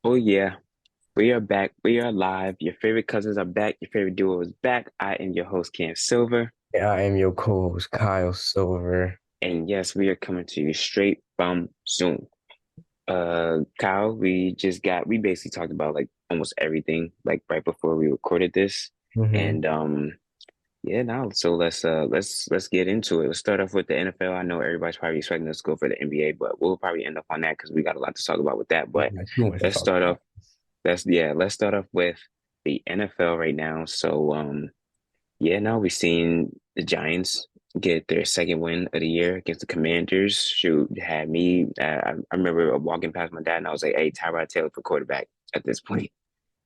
Oh yeah, we are back. We are live. Your favorite cousins are back. Your favorite duo is back. I am your host, Cam Silver. Yeah, I am your co-host, Kyle Silver. And yes, we are coming to you straight from Zoom. Kyle, we basically talked about like almost everything like right before we recorded this. hmm And yeah, now so let's get into it. Let's start off with the NFL. I know everybody's probably expecting us to go for the NBA, but we'll probably end up on that because we got a lot to talk about with that. We But got too much to let's talk start off about. let's start off with the NFL right now. So yeah, now we've seen the Giants get their second win of the year against the Commanders. Shoot, had me. I remember walking past my dad and I was like, "Hey, Tyrod Taylor for quarterback." At this point,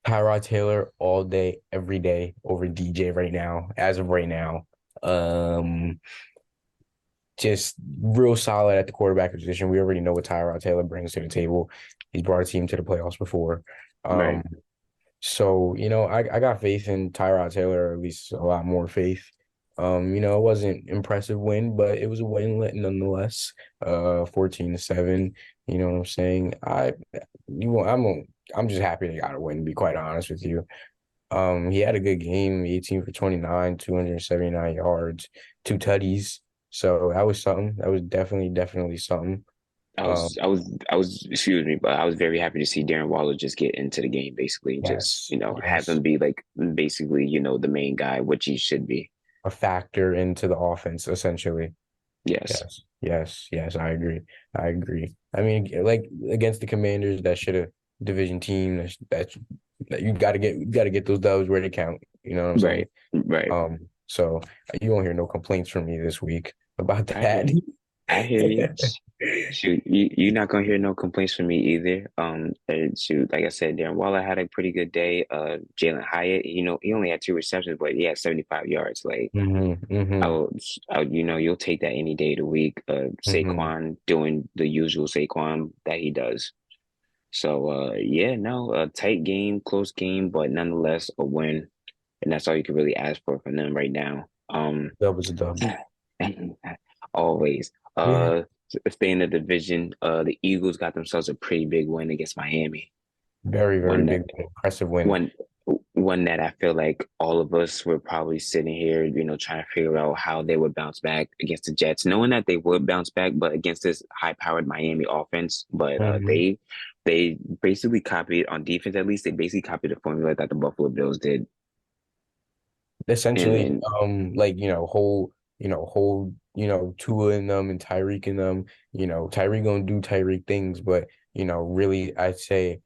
Tyrod Taylor all day, every day over DJ right now, as of right now. Um, just real solid at the quarterback position. We already know what Tyrod Taylor brings to the table. He's brought a team to the playoffs before. right? Um, So, I got faith in Tyrod Taylor, or at least a lot more faith. It wasn't impressive win, but it was a win nonetheless. 14-7. You know what I'm saying? You want, I'm just happy they got a win, to be quite honest with you. He had a good game, 18 for 29, 279 yards, two tutties. So that was something. That was definitely something. Um, Excuse me, but I was very happy to see Darren Waller just get into the game, basically, and just yes, have yes. him be like basically, the main guy, which he should be. A factor into the offense, essentially. Yes. Yes. I agree. I agree. I mean, like against the Commanders, that should have division team. That you got to get those dubs where they count. You know what I'm saying? Right. Right. So you won't hear no complaints from me this week about I that. hear. I hear you. Shoot, you're not gonna hear no complaints from me either. And shoot, like I said, Darren Waller had a pretty good day. Jalen Hyatt, he only had two receptions, but he had 75 yards. Like I hmm would, you'll take that any day of the week. hmm Saquon doing the usual Saquon that he does. So, yeah, no, a tight game, close game, but nonetheless a win, and that's all you can really ask for from them right now. Dub is a dub. Always. Yeah. Staying in the division, the Eagles got themselves a pretty big win against Miami. Very One that big, impressive win. one one that I feel like all of us were probably sitting here, trying to figure out how they would bounce back against the Jets, knowing that they would bounce back, but against this high-powered Miami offense. But hmm they basically copied on defense, at least they basically copied the formula that the Buffalo Bills did. And Essentially, and like Tua in them and Tyreek in them. Tyreek gonna do Tyreek things, but really, I'd say,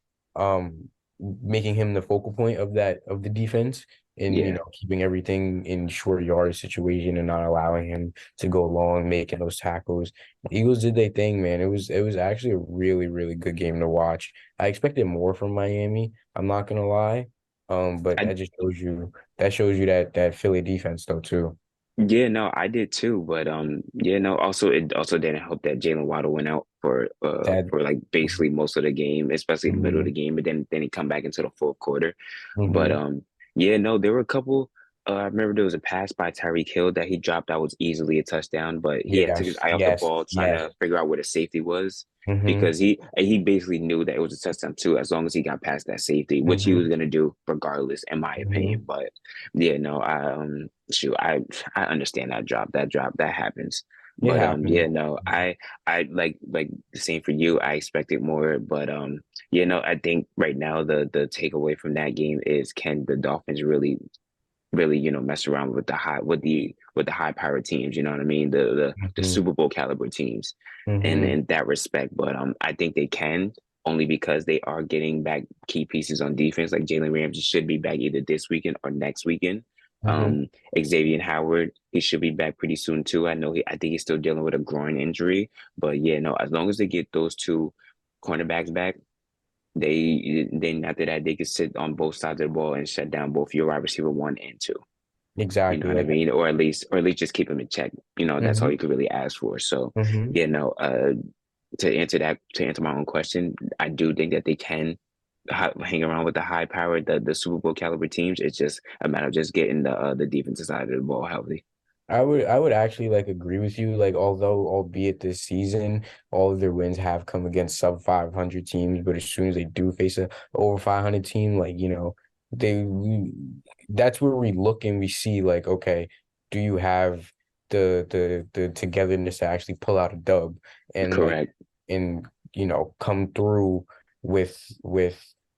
making him the focal point of the defense, and yeah, keeping everything in short yardage situation and not allowing him to go long, making those tackles. The Eagles did their thing, man. It was actually a really good game to watch. I expected more from Miami. I'm not gonna lie. But I that shows you that Philly defense though too. Yeah, no, I did too, but yeah, no. Also, it also didn't help that Jalen Waddle went out That for like basically most of the game, especially the middle of hmm the game, but then he come back into the fourth quarter. But hmm yeah, no, there were a couple. I remember there was a pass by Tyreek Hill that he dropped that was easily a touchdown, but he had took his Yes, eye off the yes, ball trying yes. to figure out where the safety was hmm because he basically knew that it was a touchdown too, as long as he got past that safety, which he was hmm gonna do regardless, in my opinion. hmm But yeah, no, shoot, I understand that drop. That drop that happens. It But yeah, happened. no, I like the same for you. I expected more, but I think right now the takeaway from that game is can the Dolphins really, mess around with the high power teams, you know what I mean? The hmm Super Bowl caliber teams and hmm in that respect. But I think they can only because they are getting back key pieces on defense. Like Jalen Ramsey should be back either this weekend or next weekend. hmm Um, Xavier Howard, he should be back pretty soon too. I think he's still dealing with a groin injury, but yeah, no, as long as they get those two cornerbacks back, then after that they could sit on both sides of the ball and shut down both your wide receiver one and two. You know Exactly. what I Like, mean? Or at least just keep them in check. That's all hmm you could really ask for. So, hmm yeah, no, to answer my own question, I do think that they can hang around with the high power, the Super Bowl caliber teams. It's just a matter of just getting the defensive side of the ball healthy. I would actually like agree with you. Like, although albeit this season, all of their wins have come against sub 500 teams, but as soon as they do face a over 500 team, like, they that's where we look and we see like, okay, do you have the togetherness to actually pull out a dub and like Correct. and come through with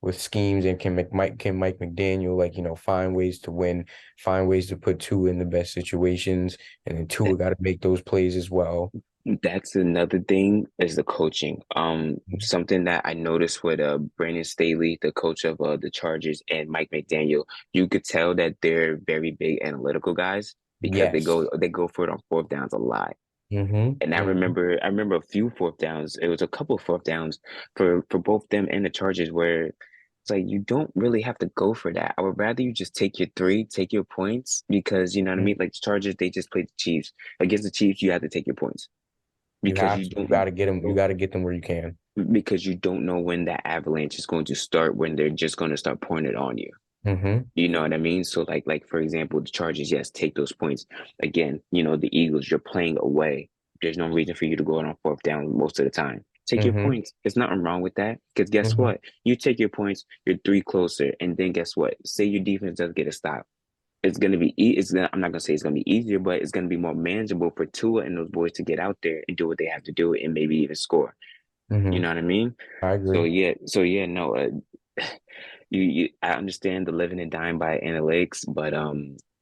with schemes, and can Mike McDaniel like find ways to win, find ways to put Tua in the best situations, and then Tua got to make those plays as well. That's another thing is the coaching. Something that I noticed with Brandon Staley, the coach of the Chargers, and Mike McDaniel, you could tell that they're very big analytical guys because they Yes. go for it on fourth downs a lot. Mm-hmm. And Mm-hmm. I remember a few fourth downs. It was a couple of fourth downs for both them and the Chargers where it's like you don't really have to go for that. I would rather you just take your three, take your points because you know what I mean. Like the Chargers, they just played the Chiefs. Against the Chiefs, you have to take your points You because have to. You got to get them. You got to get them where you can. you don't know when that avalanche is going to start when they're just going to start pouring it on you. Mm-hmm. You know what I mean? So like for example, the Chargers, yes, take those points. Again, the Eagles, you're playing away. There's no reason for you to go on fourth down most of the time. Take your Mm-hmm. points. There's nothing wrong with that. Because guess Mm-hmm. what? You take your points, you're three closer, and then guess what? Say your defense does get a stop. It's gonna be I'm not gonna say it's gonna be easier, but it's gonna be more manageable for Tua and those boys to get out there and do what they have to do and maybe even score. You Mm-hmm. know what I mean? I agree. So yeah, no, I understand the living and dying by analytics, but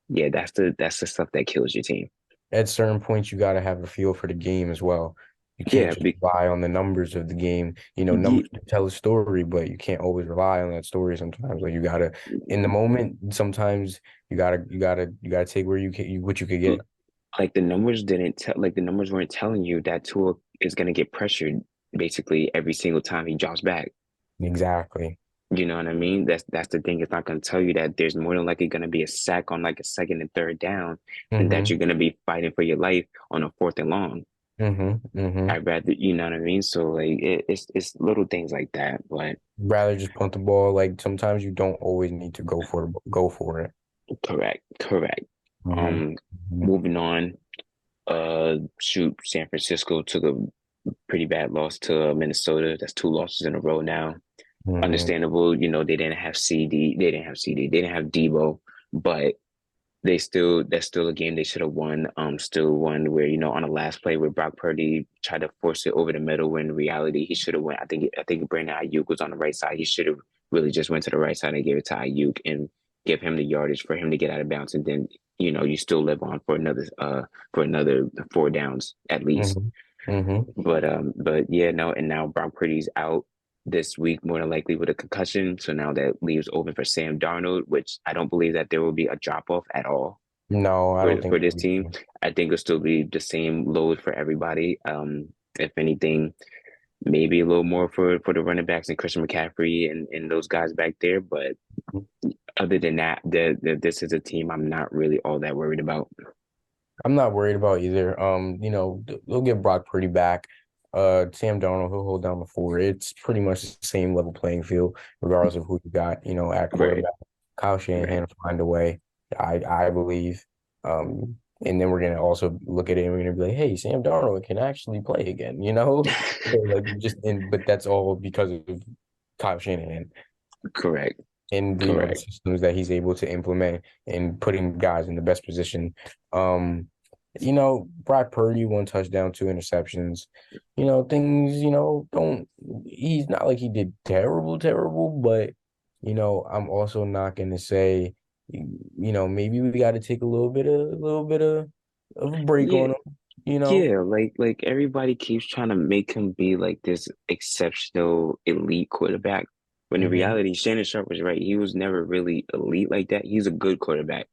yeah, that's the stuff that kills your team. At certain points, you got to have a feel for the game as well. You can't Yeah, just rely on the numbers of the game. yeah, Numbers can tell a story, but you can't always rely on that story sometimes. Like, you gotta, in the moment, sometimes you gotta take where what you could get. like the numbers weren't telling you that Tua is gonna get pressured basically every single time he drops back. Exactly. You know what I mean? That's the thing. It's not gonna tell you that there's more than likely gonna be a sack on like a second and third down, and that Mm-hmm. you're gonna be fighting for your life on a fourth and long. Mm-hmm. Mm-hmm. I'd rather, you know what I mean? So like it's little things like that, but Rather just punt the ball. Like, sometimes you don't always need to go for it. correct, correct. Mm-hmm. Um, moving on. Shoot, San Francisco took a pretty bad loss to Minnesota. That's two losses in a row now. Mm-hmm. Understandable, they didn't have CD, they didn't have CD, they didn't have Debo, but that's still a game they should have won. Still one where on the last play where Brock Purdy tried to force it over the middle when in reality he should have went. I think Brandon Ayuk was on the right side. He should have really just went to the right side and gave it to Ayuk and give him the yardage for him to get out of bounds, and then you still live on for another four downs at least. Mm-hmm. Mm-hmm. But yeah, no, and now Brock Purdy's out this week, more than likely with a concussion. So now that leaves open for Sam Darnold, which I don't believe that there will be a drop off at all No, I don't think for this so. team. I think it'll still be the same load for everybody. If anything, maybe a little more for the running backs and Christian McCaffrey and those guys back there. But other than that, this is a team I'm not really all that worried about. I'm not worried about either. They'll get Brock Purdy back. Sam Darnold, he'll hold down the four. It's pretty much the same level playing field, regardless of who you got, at Right, quarterback. Kyle right. Shanahan will find a way, I believe. And then we're gonna also look at it and we're gonna be like, hey, Sam Darnold can actually play again, So, like, but that's all because of Kyle Shanahan Correct, and the correct. systems that he's able to implement and putting guys in the best position. Brock Purdy, one touchdown, two interceptions. Things, don't he's not like he did terrible, terrible, but I'm also not gonna say, maybe we gotta take a little bit of a break Yeah, on him. yeah. Like everybody keeps trying to make him be like this exceptional elite quarterback. When in Hmm. reality, Shannon Sharp was right. He was never really elite like that. He's a good quarterback.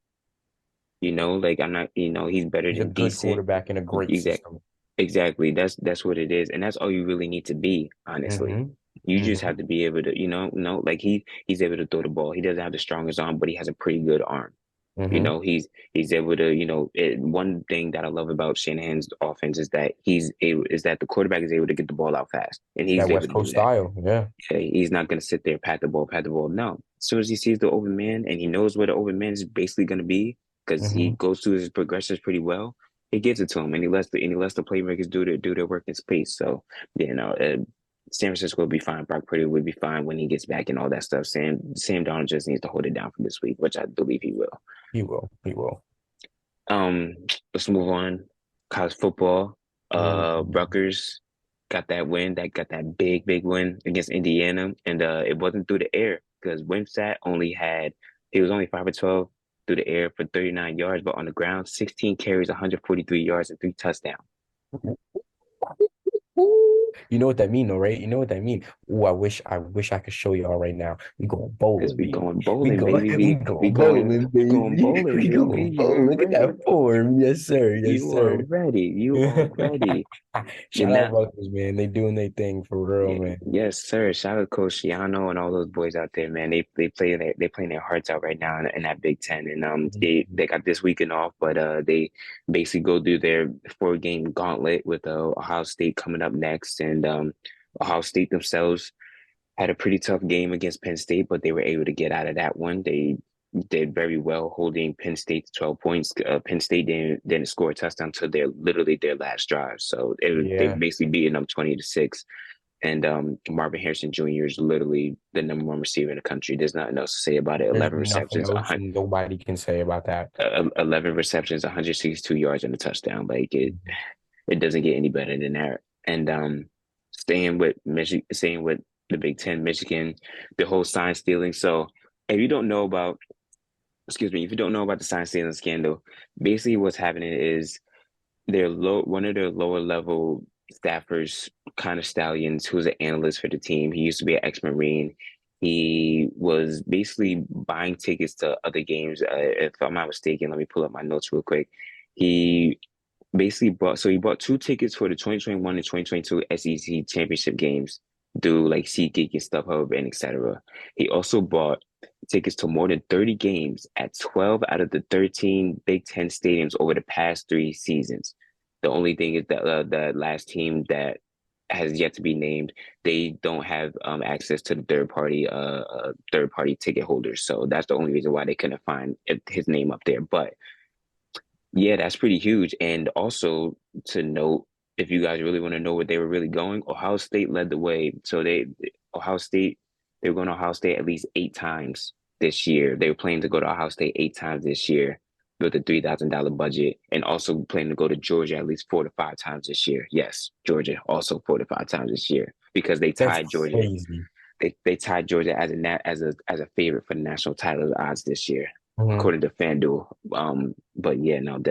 Like I'm not. He's better He's a than good decent. quarterback in a great Exact. system. Exactly. That's what it is, and that's all you really need to be, honestly. Hmm. You just Hmm. have to be able to, like he's able to throw the ball. He doesn't have the strongest arm, but he has a pretty good arm. Hmm. He's able to, one thing that I love about Shanahan's offense is that the quarterback is able to get the ball out fast, and he's That able West to Coast do that. style, yeah. Okay? He's not going to sit there, pat the ball. No. As soon as he sees the open man and he knows where the open man is basically going to be, because he Hmm. goes through his progressions pretty well. He gives it to him, and he lets the playmakers do their work in space. So San Francisco will be fine. Brock Purdy will be fine when he gets back and all that stuff. Sam Darnold just needs to hold it down for this week, which I believe he will. He will. He will. Um, let's move on. College football. Mhm. Rutgers got that win. That got that big win against Indiana, and it wasn't through the air because Wimsatt only had he was only 5 for 12 through the air for 39 yards, but on the ground, 16 carries, 143 yards, and 3 touchdowns. You know what that mean, though, right? You know what that mean. Oh, I wish I could show y'all right now. We going Because bowling, we baby. going We bowling, going, baby. we We going bowling, going baby. bowling, We baby. going You bowling. Look at already that form. Yes, sir. Yes, you are sir. ready. You are ready. Shout And out that Rutgers, man. They doing their thing for real, Yeah, man. yes, sir. Shout out Coach Shiano and all those boys out there, man. They playing their hearts out right now in that Big Ten, and they got this weekend off, but they basically go through their 4 game gauntlet with Ohio State coming up next, and Ohio State themselves had a pretty tough game against Penn State, but they were able to get out of that one. They did very well holding Penn State to 12 points. Penn State didn't score a touchdown until their last drive, so they Yeah. basically beating them 20-6. And Marvin Harrison Jr. is literally the #1 receiver in the country. There's nothing else to say about it. There's nothing else nobody can say about that. 11 receptions, 162 yards and a touchdown. Like it doesn't get any better than that. And staying with the Big Ten, Michigan, the whole sign stealing. So if you don't know about, excuse me, if you don't know about the sign stealing scandal, basically what's happening is one of their lower level staffers, kind of Stallions, who's an analyst for the team. He used to be an ex-Marine. He was basically buying tickets to other games. If I'm not mistaken, let me pull up my notes real quick. He he bought 2 tickets for the 2021 and 2022 SEC championship games through like SeatGeek and StubHub and etc. He also bought tickets to more than 30 games at 12 out of the 13 Big Ten stadiums over the past 3 seasons. The only thing is that the last team that has yet to be named, they don't have access to the third party ticket holders. So that's the only reason why they couldn't find his name up there. But yeah, that's pretty huge. And also to note, if you guys really want to know where they were really going, Ohio State led the way. Ohio State, they were going to Ohio State at least 8 times this year. They were planning to go to Ohio State 8 times this year with a $3,000 budget, and also planning to go to Georgia at least 4 to 5 times this year. Yes, Georgia also 4 to 5 times this year because they That's tied Georgia. crazy. They tied Georgia as a favorite for the national title odds this year, Mhm. according to FanDuel. But yeah, no,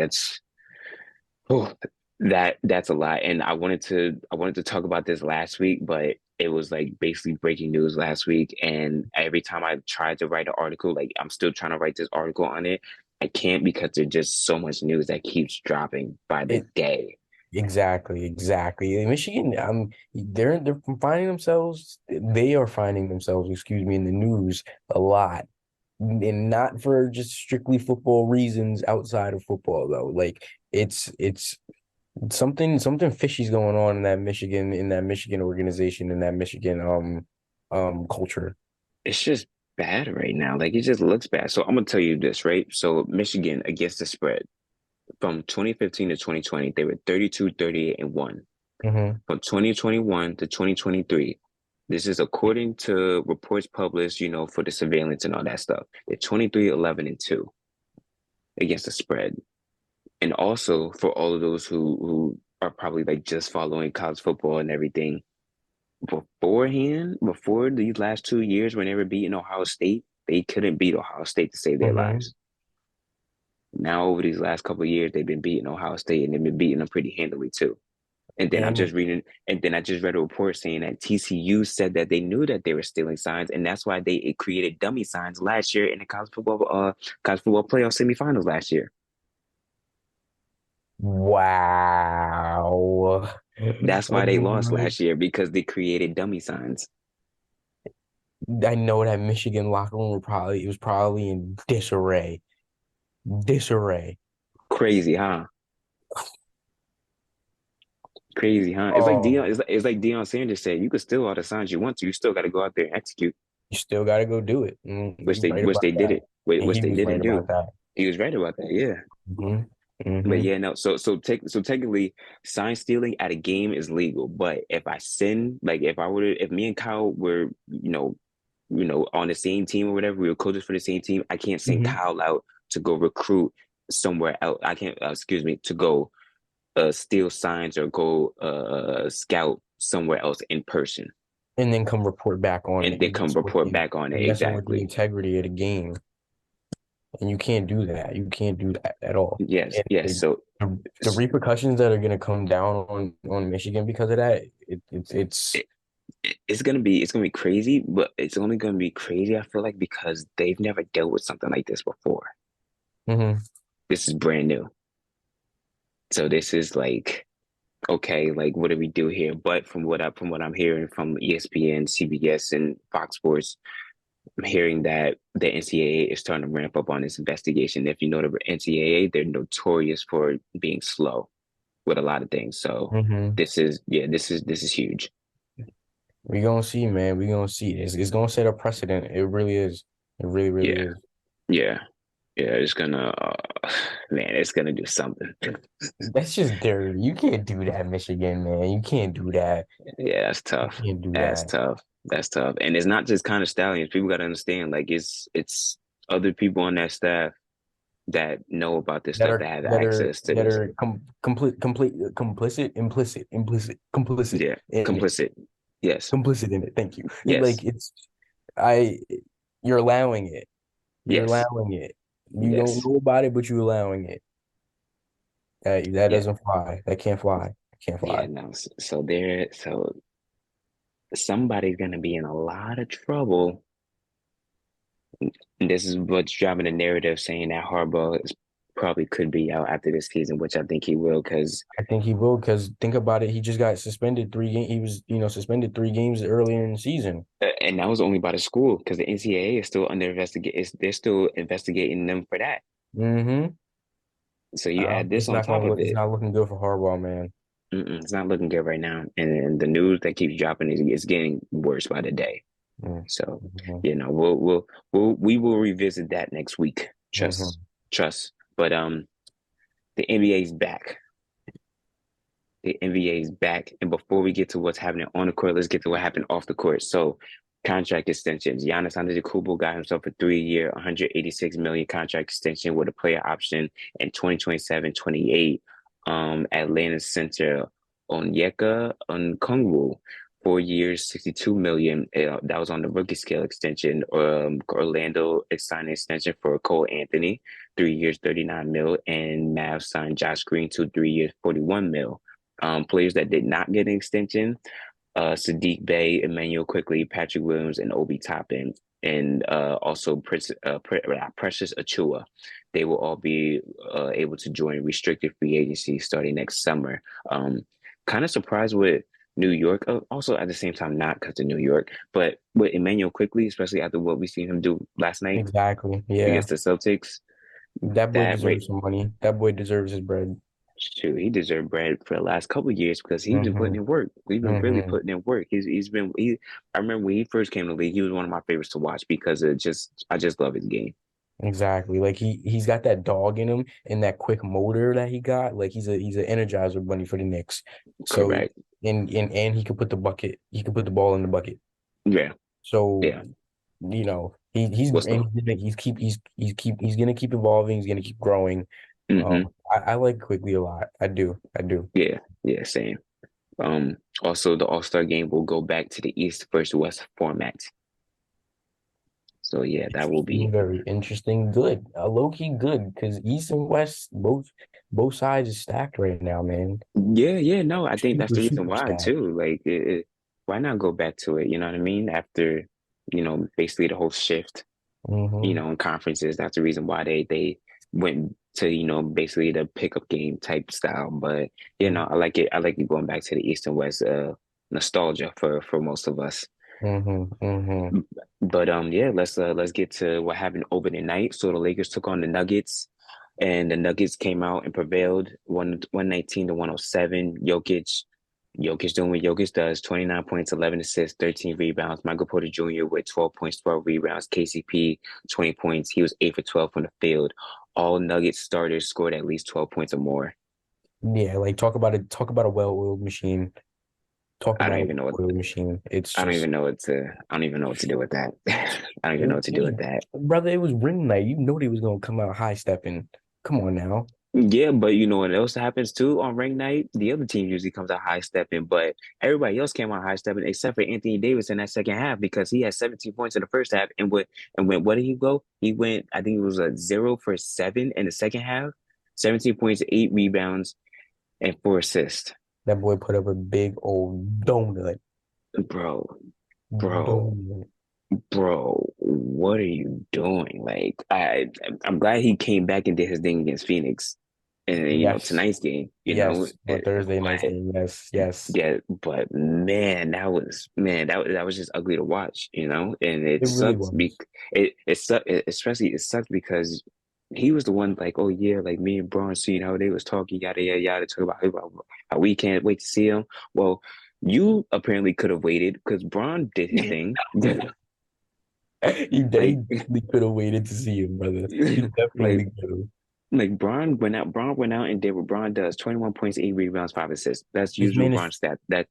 oh, that's a lot. And I wanted to talk about this last week, but it was like basically breaking news last week. And every time I tried to write an article, like I'm still trying to write this article on it, I can't because there's just so much news that keeps dropping by the It day. exactly, exactly. In Michigan, they're finding themselves. They are finding themselves, excuse me, in the news a lot, and not for just strictly football reasons outside of football though. Like it's something fishy's going on in that Michigan organization, in that Michigan culture. It's just bad right now. Like it just looks bad. So I'm gonna tell you this, right? So Michigan against the spread from 2015 to 2020, they were 32, 38, and 1. Hmm. From 2021 to 2023, this is according to reports published, for the surveillance and all that stuff. They're 23, 11, and 2 against the spread. And also for all of those who are probably like just following college football and everything, before these last 2 years when they were beating Ohio State, they couldn't beat Ohio State to save their Hmm. lives. Now over these last couple of years, they've been beating Ohio State and they've been beating them pretty handily too. And And then I just read a report saying that TCU said that they knew that they were stealing signs, and that's why it created dummy signs last year in the college football playoff semifinals last year. wow. That's why they lost last year because they created dummy signs. I know that Michigan locker room was probably in disarray. Disarray. Crazy, huh? Crazy, huh? Oh, It's like Deion Sanders said, you can steal all the signs you want to. You still got to go out there and execute, you still got to go do it. You're right which about they did that. it, And which he they was right didn't about do. that. He was right about that. Yeah. Hmm. But Hmm. yeah, no. So technically, sign stealing at a game is legal. But if I sin, like if me and Kyle were, on the same team or whatever, we were coaches for the same team. I can't send Hmm. Kyle out to go recruit somewhere else. I can't, excuse me, to go steal signs or go scout somewhere else in person And then come report back on and it. then come report back on You're it. messing with the Exactly. integrity of the game, and you can't do that. You can't do that at all. Yes. And Yes. So the repercussions that are going to come down on Michigan because of that, it's it, it's gonna be crazy, but it's only gonna be crazy, I feel like, because they've never dealt with something like this before. mhm, This is brand new. So this is like, okay, like what do we do here? But from what I'm hearing from ESPN, CBS, and Fox Sports, I'm hearing that the NCAA is starting to ramp up on this investigation. If you know the NCAA, they're notorious for being slow with a lot of things. So mhm. this is huge. We gonna see, man. We gonna see. It's gonna set a precedent. It really is. It really, really Yeah, is. yeah, yeah. It's gonna, man, it's gonna do something. That's just dirty. You can't do that, Michigan, man. You can't do that. Yeah, that's You tough. can't do That's that. tough. That's tough. And it's not just kind of stallions. People got to understand, like it's other people on that staff that know about this That stuff are that have that are access to that this. are complete complicit, complicit Yeah, in it. complicit. Yes, Complicit in it. Thank you. yes, Like I, you're allowing it. You're yes, allowing it. You don't yes. know about it, but you're allowing it. That Yeah, doesn't fly. That can't fly. Can't yeah. fly. No, so somebody's gonna be in a lot of trouble. And this is what's driving the narrative, saying that Harbaugh probably could be out after this season, which I think he will, because I think he will because think about it. He just got suspended 3 games. He was, suspended 3 games earlier in the season. and that was only by the school, because the NCAA is still under investigate. They're still investigating them for that. Mm-hmm. So you add this It's on not top gonna of look. It's it. not looking good for Harbaugh, man. It's not looking good right now, and the news that keeps dropping is getting worse by the day. So, Mm-hmm. we will revisit that next week. Trust, Mm-hmm. trust. But the NBA is back. The NBA is back, and before we get to what's happening on the court, let's get to what happened off the court. So, contract extensions. Giannis Antetokounmpo got himself a 3-year, 186 million contract extension with a player option in 2027, 28. Atlanta center Onyeka Okongwu, 4 years, 62 million. That was on the rookie scale extension. Orlando signed an extension for Cole Anthony, 3 years, 39 mil, and Mavs signed Josh Green to 3 years, 41 mil. Players that did not get an extension: Sadiq Bey, Emmanuel Quickly, Patrick Williams, and Obi Toppin, and also Precious Achua. They will all be able to join restricted free agency starting next summer. Kind of surprised with New York. Also, at the same time, not because of New York, but with Emmanuel Quickly, especially after what we seen him do last night Exactly. Yeah. against the Celtics. That boy That right, deserves some money. That boy deserves his bread. shoot, he deserved bread for the last couple of years because he's been putting Mm-hmm. in work. We've been really Mm-hmm. putting in work. He's been he. I remember when he first came to the league, he was one of my favorites to watch because I just love his game. Exactly. Like he's got that dog in him and that quick motor that he got. Like he's an energizer bunny for the Knicks. So Correct. and he could put the bucket. He could put the ball in the bucket. Yeah. So Yeah. he's What's the? and he's gonna keep evolving. He's gonna keep growing. Mm-hmm. I like Quickly a lot. I do. I do. Yeah. Yeah. Same. Also, the All-Star game will go back to the East versus West format. So yeah, that will Interesting, be. very interesting. Good. Low key good because East and West both sides is stacked right now, man. Yeah. Yeah. No, I think that's Super the reason super why stacked. too. Like, why not go back to it? You know what I mean? After basically the whole shift Hmm. in conferences. That's the reason why they went to, basically the pickup game type style. But I like it. I like it going back to the East and West nostalgia for most of us. Hmm. Hmm. But yeah, let's get to what happened over the night. So the Lakers took on the Nuggets, and the Nuggets came out and prevailed 119 to 107. Jokic Jokic doing what Jokic does, 29 points, 11 assists, 13 rebounds. Michael Porter Jr. with 12 points, 12 rebounds. KCP, 20 points. He was 8 for 12 from the field. All Nuggets starters scored at least 12 points or more. Yeah, like talk about a well-oiled machine. Talk I don't about a even know what well-oiled machine. It's I don't just even know what to I don't even know what to do with that. I don't even know what to do with that. brother, it was ring night. You know they was gonna come out high stepping. Come on now. Yeah, but you know what else happens too on rank night? The other team usually comes out high stepping, but everybody else came out high stepping except for Anthony Davis in that second half because he had 17 points in the first half and went what did he go? He went, I think it was a 0 for 7 in the second half, 17 points, 8 rebounds, and 4 assists. That boy put up a big old donut. Bro, bro, Donut. bro, what are you doing? Like I'm glad he came back and did his thing against Phoenix. And Yes. tonight's game, Yes. On Thursday night's but game. Yes. Yes. yeah, but man, that was just ugly to watch, and it It really sucks. was. Especially it sucked because he was the one like, oh yeah, like me and Braun seeing how they was talking, yada yada yada, talk about how we can't wait to see him. Well, you apparently could have waited because Braun did his thing. He Like, definitely could have waited to see him, brother. He like definitely could have. Braun went out and did what Braun does: 21 points, 8 rebounds, 5 assists. That's This usual man Braun is stat. That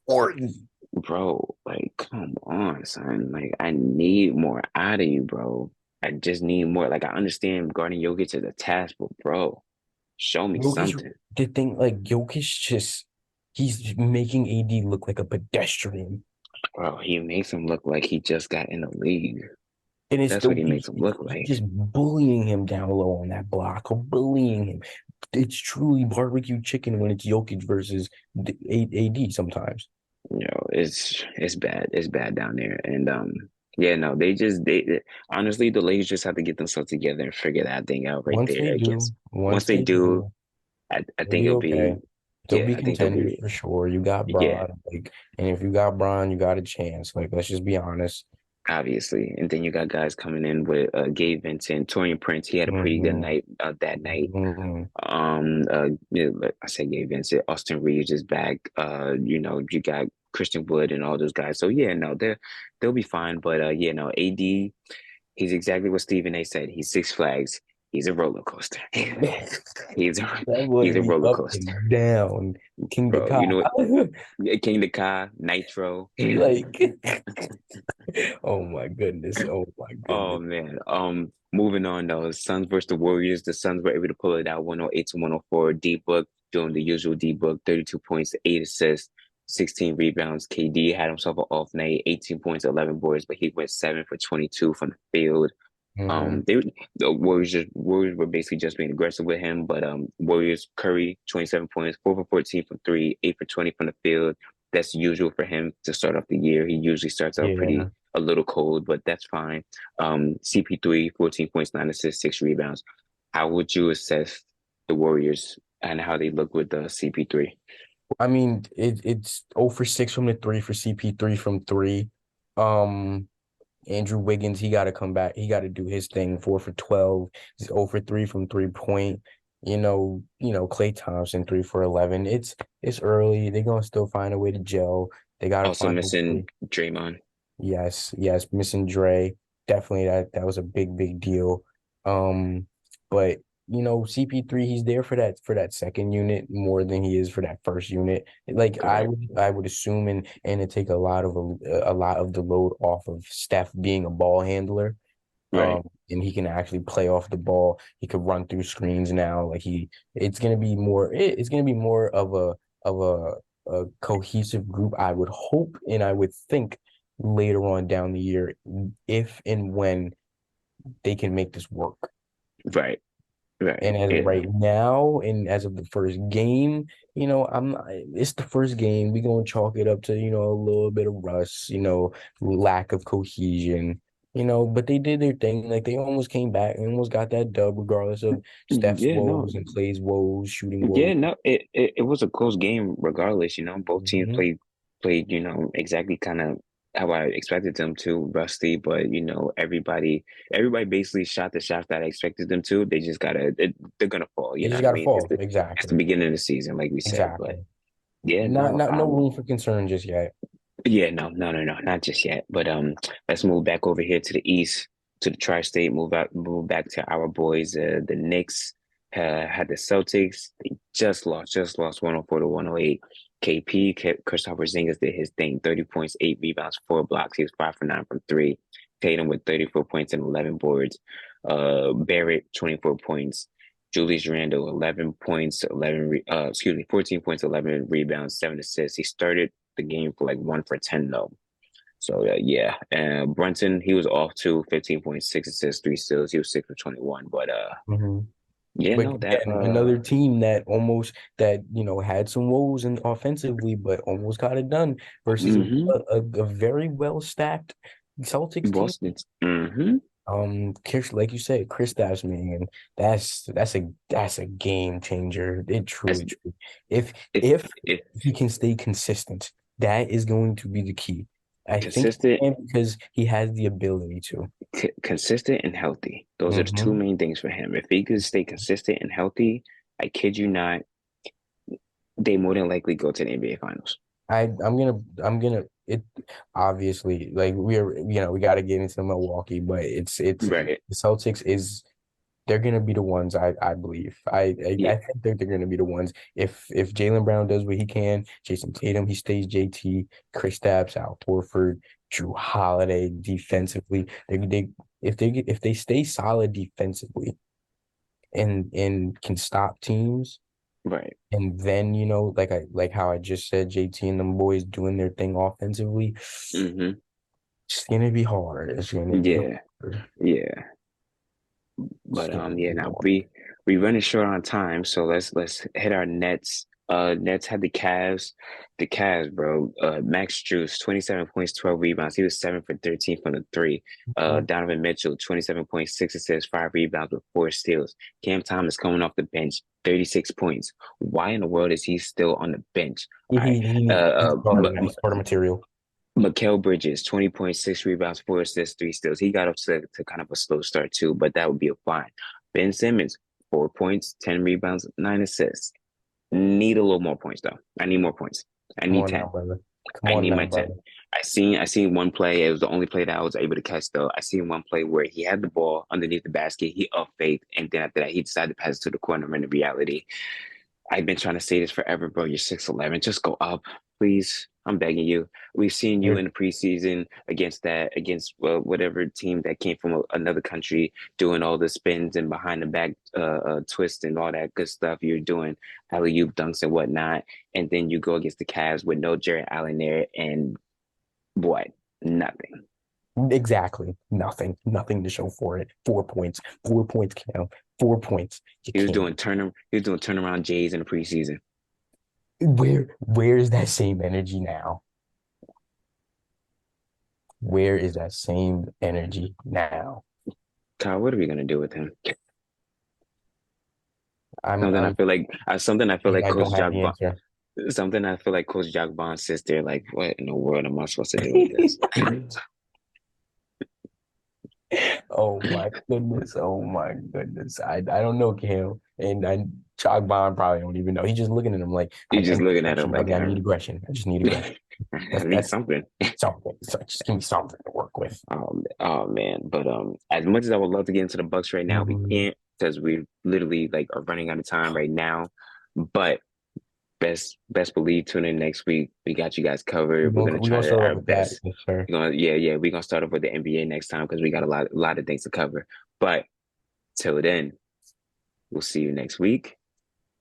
40. Bro, like, come on, son. Like, I need more out of you, bro. I just need more. Like, I understand guarding Jokic is a task, but bro, show me Jokic, something. the thing, like Jokic just he's making AD look like a pedestrian. Bro, he makes him look like he just got in the league. And it's That's what the he makes him look he like. just bullying him down low on that block, bullying him. It's truly barbecue chicken when it's Jokic versus AD sometimes. It's bad. It's bad down there. And yeah, no, they honestly the Lakers just have to get themselves together and figure that thing out right there against once Once they they do, do, I they'll think be it'll okay. be They'll be I think they'll contenders be for sure. You got yeah. Braun, like, and if you got Braun, you got a chance. Like, let's just be honest. Obviously. And then you got guys coming in with Gabe Vincent, Torian Prince. He had a pretty good Hmm. night that night. Hmm. Like I said Gabe Vincent, Austin Reeves is back. You got Christian Wood and all those guys. So yeah, no, they'll be fine. But yeah, no, AD, he's exactly what Stephen A said. He's Six Flags. He's a roller coaster. he's a That he's would a be roller up coaster, and down. King the bro. You know what? Kai. King the Ka, Nitro. Like, oh my goodness. Oh my Oh goodness. man. Moving on though, Suns versus the Warriors. The Suns were able to pull it out 108 to 104. D Book doing the usual D Book, 32 points, 8 assists, 16 rebounds. KD had himself an off night, 18 points, 11 boards, but he went 7 for 22 from the field. Hmm. The Warriors were basically just being aggressive with him, but Warriors Curry 27 points, 4 for 14 from three, 8 for 20 from the field. That's usual for him to start off the year. He usually starts out Yeah. pretty a little cold, but that's fine. CP3 14 points, 9 assists, 6 rebounds. How would you assess the Warriors and how they look with the CP3? I mean, it's 0 for 6 from the three for CP3 from three. Um, Andrew Wiggins, he got to come back. He got to do his thing. 4 for 12. He's 0 for 3 from 3 point. Klay Thompson 3 for 11. It's early. They're gonna still find a way to gel. They got to Also find a missing way. Draymond. Yes, yes, missing Dre. Definitely that was a big deal. But CP3, he's there for that second unit more than he is for that first unit. Like Correct. I would assume and it take a lot of the load off of Steph being a ball handler. Right. And he can actually play off the ball. He could run through screens now. Like it's gonna be more of a cohesive group, I would hope, and I would think later on down the year, if and when they can make this work. Right. Right. And as of Yeah. right now, and as of the first game, it's the first game. We're gonna chalk it up to, a little bit of rust, lack of cohesion, but they did their thing. Like they almost came back and almost got that dub, regardless of Steph's Yeah, no. woes and Clay's woes, shooting Yeah, woes. no, it was a close game regardless, both teams Hmm. played, exactly kind of how I expected them to, rusty, but everybody basically shot the shots that I expected them to. They're gonna fall, They you know just what I gotta mean? fall. It's the Exactly. beginning of the season, like we said, but Exactly. Yeah, Not no, not no room for concern just yet. yeah, no, not just yet. But let's move back over here to the east, to the tri-state. Move back to our boys. The Knicks had the Celtics. They just lost 104 to 108. KP, Kristaps Porzingis did his thing: 30 points, 8 rebounds, 4 blocks. He was 5 for 9 from three. Tatum with 34 points and 11 boards. Barrett, 24 points. Julius Randle, 11 points, 14 points, 11 rebounds, 7 assists. He started the game for like 1 for 10 though. So yeah, and Brunson, he was off too, 15.6 assists, 3 steals. He was 6 for 21. But Mhm. yeah, But no, that again, another team that almost that had some woes and offensively, but almost got it done versus mm-hmm. a very well stacked Celtics team. Boston. Mm-hmm. Chris, like you said, Kristaps, man, that's a game changer. It That's truly. If if if if he can stay consistent, that is going to be the key. I think he consistent, can because he has the ability to. consistent and healthy. Those are the two Hmm. main things for him. If he could stay consistent and healthy, I kid you not, they more than likely go to the NBA Finals. I'm gonna it obviously like we got to get into Milwaukee, but it's Right. the Celtics is they're gonna be the ones I believe. Yeah. I think they're gonna be the ones if Jaylen Brown does what he can, Jason Tatum he stays JT, Kristaps, Al Horford, Drew Holiday defensively. If they stay solid defensively and can stop teams. Right. And then, like how I just said, JT and them boys doing their thing offensively, Mm-hmm. it's gonna be hard. It's gonna be Yeah. hard. Yeah. It's But gonna yeah, be now hard. we running short on time, so let's hit our Nets. Nets had the Cavs. The Cavs, bro. Max Strus, 27 points, 12 rebounds. He was 7 for 13 from the three. Mhm. Donovan Mitchell, 27 points, 6 assists, 5 rebounds with 4 steals. Cam Thomas coming off the bench, 36 points. Why in the world is he still on the bench? He, All right. he he's starter material. Mikal Bridges, 20 points, 6 rebounds, 4 assists, 3 steals. He got up to kind of a slow start too, but that would be a fine. Ben Simmons, 4 points, 10 rebounds, 9 assists. Need a little more points though. I need more points. I Come need on 10. now, brother. Come I on need now, my 10. brother. I seen one play. It was the only play that I was able to catch though. I seen one play where he had the ball underneath the basket. He up faked, and then after that, he decided to pass it to the corner. In reality, I've been trying to say this forever, bro. You're 6'11". Just go up, please. I'm begging you. We've seen you You're in the preseason against whatever team that came from another country doing all the spins and behind the back twists and all that good stuff. You're doing alley oop dunks and whatnot, and then you go against the Cavs with no Jared Allen there, and what? Nothing. exactly nothing to show for it. 4 points. 4 points count. 4 points. You can't. He was doing turnaround Jays in the preseason. Where is that same energy now? Where is that same energy now? Kyle, what are we gonna do with him? I'm Something I I'm feel like something I feel like I Coach don't have Jock the answer. Something I feel like Coach Jack Bond's sister, like, what in the world am I supposed to do with this? Oh my goodness. Oh my goodness. I don't know, Cam. And Chalk Bond probably don't even know. He's just looking at him like, I You're just need looking at him aggression, like, brother. I need aggression. I just need aggression. I That's need that's something. something. So just give me something to work with. Oh man. But as much as I would love to get into the Bucks right now, we Mhm. can't because we literally like are running out of time right now. But best believe tune in next week. We got you guys covered. We're gonna We're try gonna to start off our with that, best. yes, sir. We're gonna start off with the NBA next time because we got a lot of things to cover. But till then, we'll see you next week.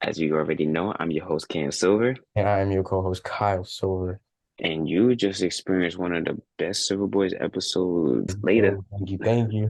As you already know, I'm your host, Cam Silver, And I am your co-host, Kyle Silver. and you just experienced one of the best Silver Boys episodes. Later. Thank you. Thank you.